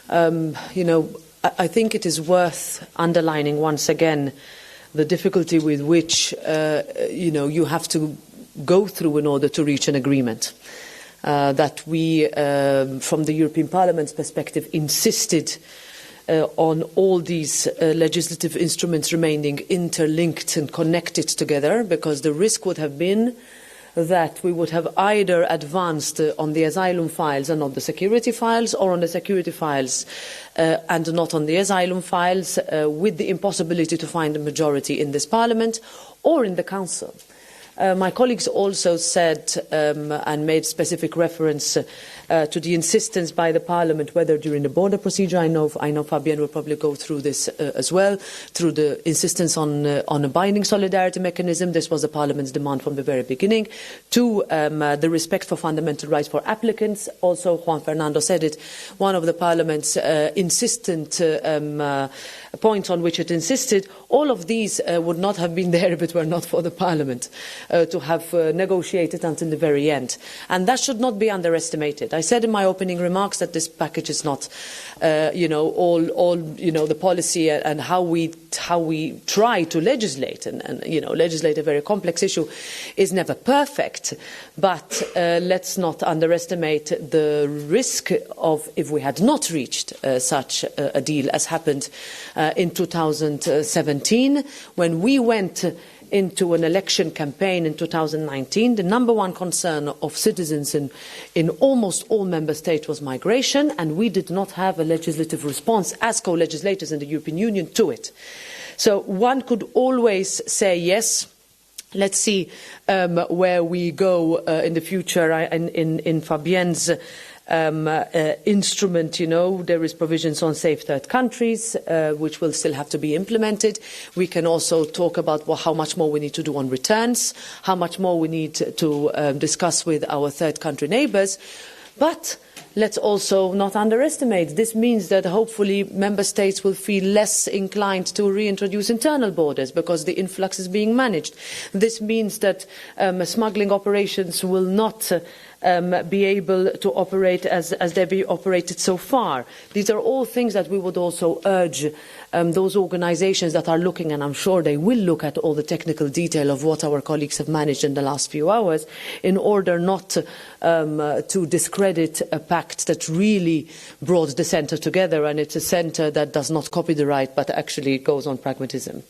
I think it is worth underlining once again the difficulty with which you have to go through in order to reach an agreement. That we, from the European Parliament's perspective, insisted on all these legislative instruments remaining interlinked and connected together, because the risk would have been that we would have either advanced on the asylum files and not the security files, or on the security files and not on the asylum files, with the impossibility to find a majority in this Parliament or in the Council. My colleagues also said and made specific reference to the insistence by the Parliament, whether during the border procedure, I know Fabienne will probably go through this as well, through the insistence on a binding solidarity mechanism. This was the Parliament's demand from the very beginning. To the respect for fundamental rights for applicants. Also, Juan Fernando said it, one of the Parliament's insistent points on which it insisted. All of these would not have been there if it were not for the Parliament to have negotiated until the very end. And that should not be underestimated. I said in my opening remarks that this package is not, all the policy and how we try to legislate and legislate a very complex issue is never perfect. But let's not underestimate the risk of, if we had not reached such a deal as happened in 2017, when we went into an election campaign in 2019, the number one concern of citizens in almost all member states was migration, and we did not have a legislative response as co-legislators in the European Union to it. So one could always say, yes, let's see where we go in the future. In Fabienne's instrument, there is provisions on safe third countries, which will still have to be implemented. We can also talk about how much more we need to do on returns, how much more we need to discuss with our third country neighbours. But let's also not underestimate. This means that hopefully member states will feel less inclined to reintroduce internal borders because the influx is being managed. This means that smuggling operations will not be able to operate as they've been operated so far. These are all things that we would also urge those organisations that are looking, and I'm sure they will look at all the technical detail of what our colleagues have managed in the last few hours, in order not to discredit a pact that really brought the centre together, and it's a centre that does not copy the right but actually goes on pragmatism.